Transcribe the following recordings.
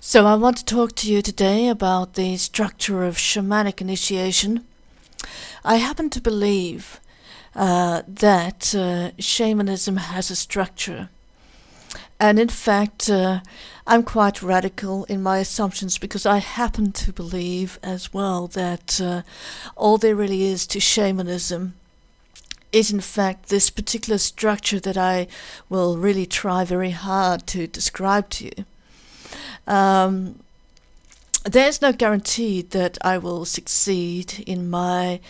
So I want to talk to you today about the structure of shamanic initiation. I happen to believe that shamanism has a structure. And in fact, I'm quite radical in my assumptions because I happen to believe as well that all there really is to shamanism is in fact this particular structure that I will really try very hard to describe to you. There's no guarantee that I will succeed in my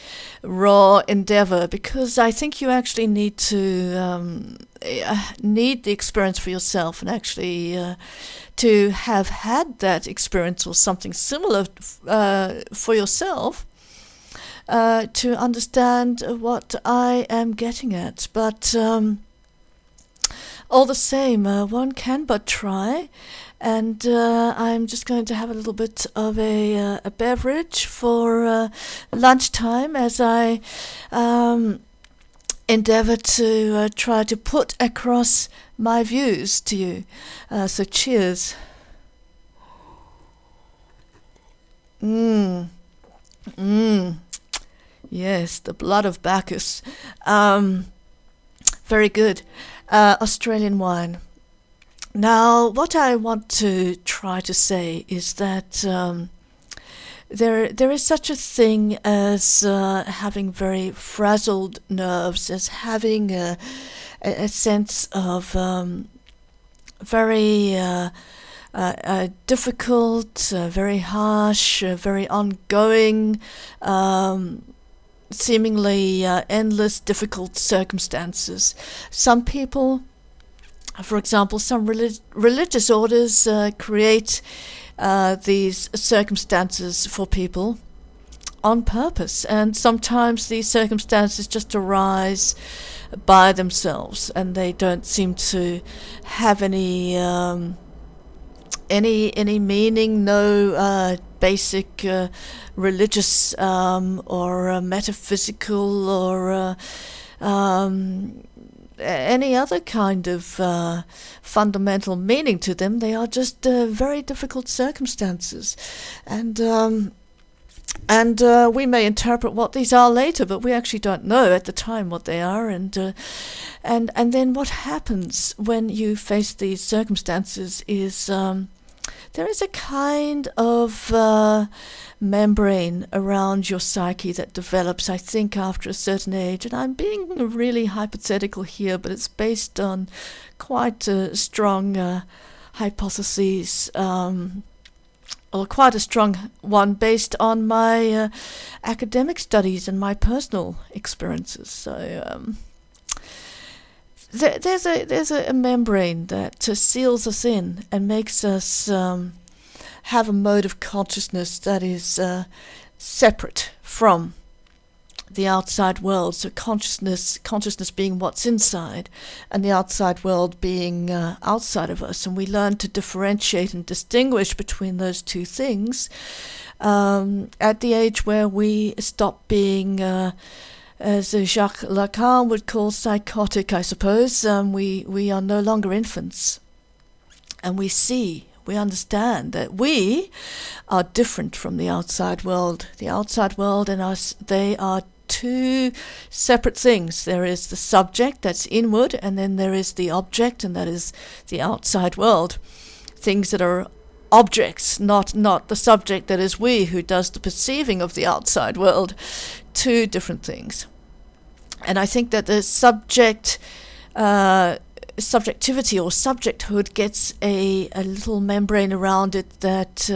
raw endeavor because I think you actually need to need the experience for yourself and actually to have had that experience or something similar for yourself to understand what I am getting at. But all the same, one can but try. And I'm just going to have a little bit of a beverage for lunchtime as I endeavor to try to put across my views to you. So cheers. Yes, the blood of Bacchus. Very good. Australian wine. Now, what I want to try to say is that there is such a thing as having very frazzled nerves, as having a sense of very difficult, very harsh, very ongoing, seemingly endless, difficult circumstances. Some people, for example, some religious orders create these circumstances for people on purpose, and sometimes these circumstances just arise by themselves, and they don't seem to have any meaning, no basic religious or metaphysical or any other kind of fundamental meaning to them. They are just very difficult circumstances, and we may interpret what these are later, but we actually don't know at the time what they are. And then what happens when you face these circumstances is there is a kind of membrane around your psyche that develops, I think, after a certain age. And I'm being really hypothetical here, but it's based on quite strong hypotheses, or quite a strong one based on my academic studies and my personal experiences. So there's a membrane that seals us in and makes us have a mode of consciousness that is separate from the outside world. So consciousness being what's inside, and the outside world being outside of us. And we learn to differentiate and distinguish between those two things at the age where we stop being, as Jacques Lacan would call, psychotic, I suppose. We are no longer infants, and we understand that we are different from the outside world. The outside world and us, they are two separate things. There is the subject, that's inward, and then there is the object, and that is the outside world. Things that are objects, not the subject that is we, who does the perceiving of the outside world. Two different things. And I think that the subjectivity or subjecthood gets a little membrane around it that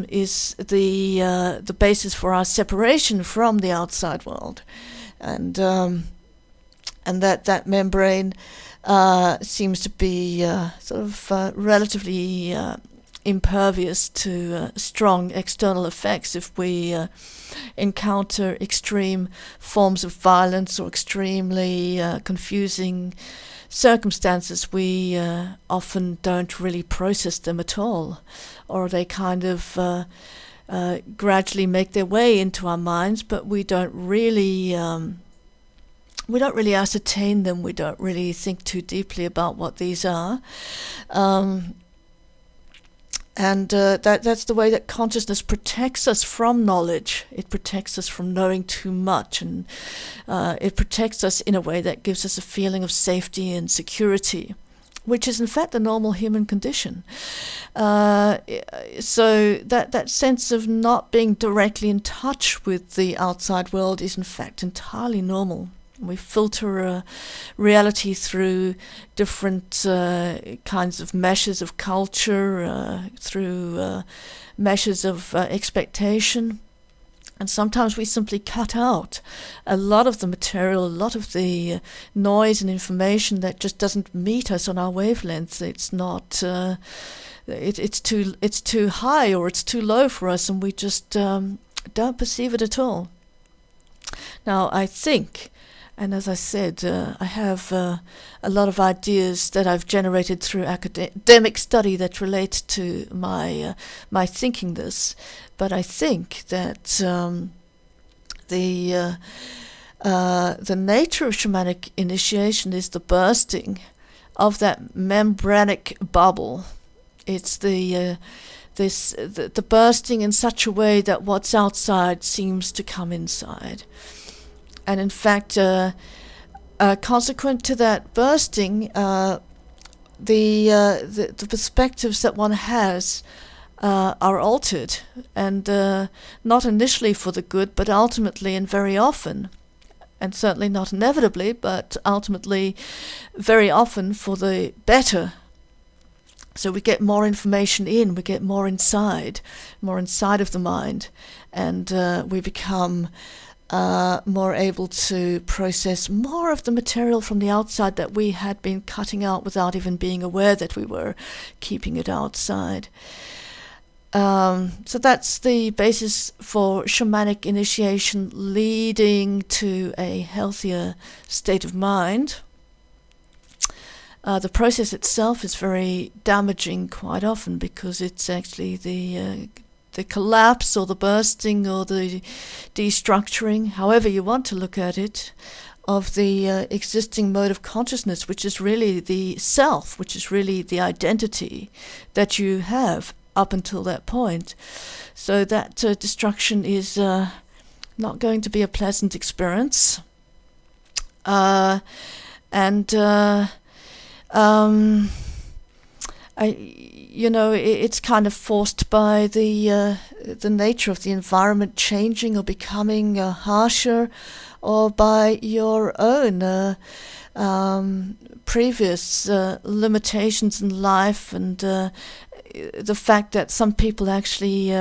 is the basis for our separation from the outside world, and that membrane seems to be sort of relatively impervious to strong external effects. If we encounter extreme forms of violence or extremely confusing circumstances, we often don't really process them at all, or they kind of gradually make their way into our minds, but we don't really ascertain them. We don't really think too deeply about what these are. And that's the way that consciousness protects us from knowledge. It protects us from knowing too much, and it protects us in a way that gives us a feeling of safety and security, which is in fact the normal human condition. So that sense of not being directly in touch with the outside world is in fact entirely normal. We filter reality through different kinds of meshes of culture, through meshes of expectation. And sometimes we simply cut out a lot of the material, a lot of the noise and information that just doesn't meet us on our wavelength. It's not, it's too high or it's too low for us, and we just don't perceive it at all. Now, I think, and as I said, I have a lot of ideas that I've generated through academic study that relate to my thinking this. But I think that the nature of shamanic initiation is the bursting of that membranic bubble. It's the bursting in such a way that what's outside seems to come inside. And in fact, consequent to that bursting, the perspectives that one has are altered, and not initially for the good, but ultimately and very often, and certainly not inevitably, but ultimately very often for the better. So we get more information in, we get more inside of the mind, and we become more able to process more of the material from the outside that we had been cutting out without even being aware that we were keeping it outside. So that's the basis for shamanic initiation leading to a healthier state of mind. The process itself is very damaging quite often because it's actually the collapse or the bursting or the destructuring, however you want to look at it, of the existing mode of consciousness, which is really the self, which is really the identity that you have up until that point. So that destruction is not going to be a pleasant experience. It's kind of forced by the nature of the environment changing or becoming harsher, or by your own previous limitations in life, and the fact that some people actually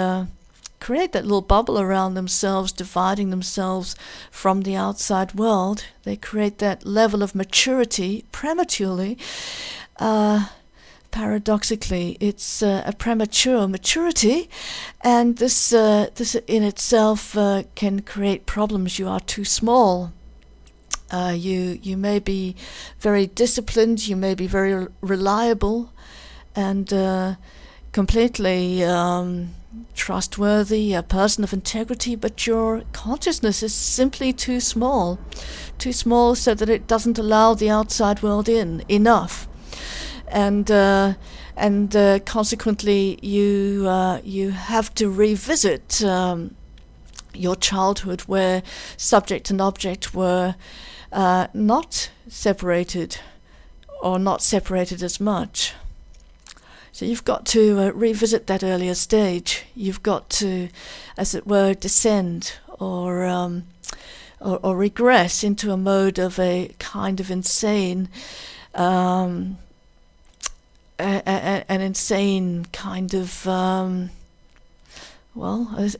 create that little bubble around themselves, dividing themselves from the outside world. They create that level of maturity prematurely. Paradoxically, it's a premature maturity, and this in itself can create problems. You are too small. You may be very disciplined, you may be very reliable, and completely trustworthy, a person of integrity, but your consciousness is simply too small so that it doesn't allow the outside world in enough. And consequently, you have to revisit your childhood, where subject and object were not separated, or not separated as much. So you've got to revisit that earlier stage. You've got to, as it were, descend or regress into a mode of a kind of insane. An insane kind of,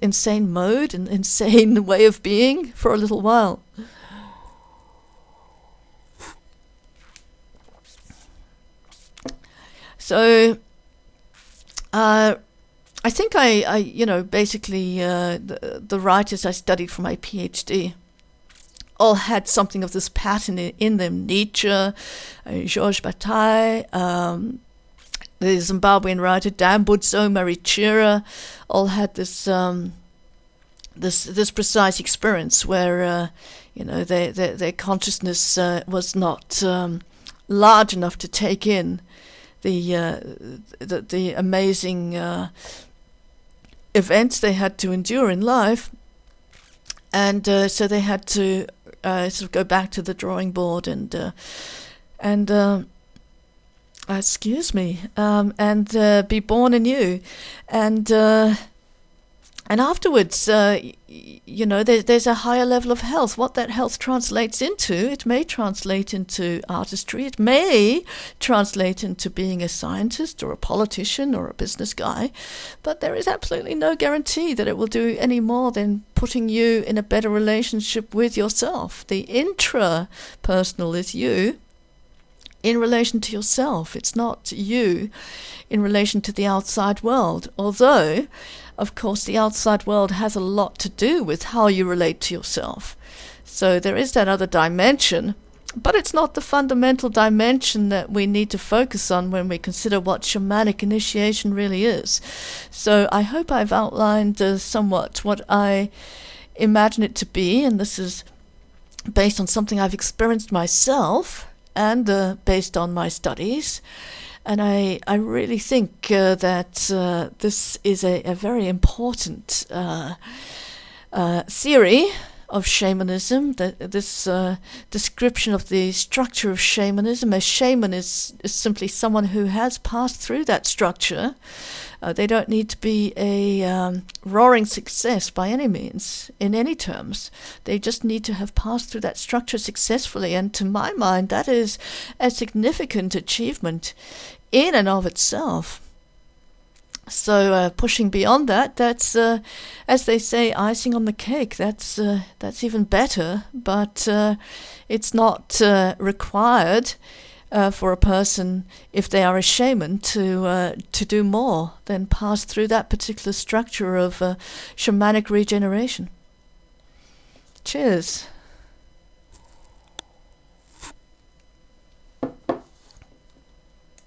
insane mode, an insane way of being for a little while. So, I think basically the writers I studied for my PhD all had something of this pattern in them. Nietzsche, Georges Bataille, the Zimbabwean writer Dambudzo Marichira, all had this precise experience where their consciousness was not large enough to take in the amazing events they had to endure in life, and so they had to sort of go back to the drawing board and excuse me, and be born anew, and afterwards, there's a higher level of health. What that health translates into, it may translate into artistry, it may translate into being a scientist or a politician or a business guy, but there is absolutely no guarantee that it will do any more than putting you in a better relationship with yourself. The intrapersonal is you in relation to yourself. It's not you in relation to the outside world, although of course the outside world has a lot to do with how you relate to yourself. So there is that other dimension, but it's not the fundamental dimension that we need to focus on when we consider what shamanic initiation really is. So I hope I've outlined somewhat what I imagine it to be, and this is based on something I've experienced myself and based on my studies. And I really think that this is a very important theory of shamanism, this description of the structure of shamanism. A shaman is simply someone who has passed through that structure. They don't need to be a roaring success by any means, in any terms. They just need to have passed through that structure successfully, and to my mind, that is a significant achievement in and of itself. So pushing beyond that, that's, as they say, icing on the cake. That's even better, but it's not required for a person, if they are a shaman, to do more than pass through that particular structure of shamanic regeneration. Cheers.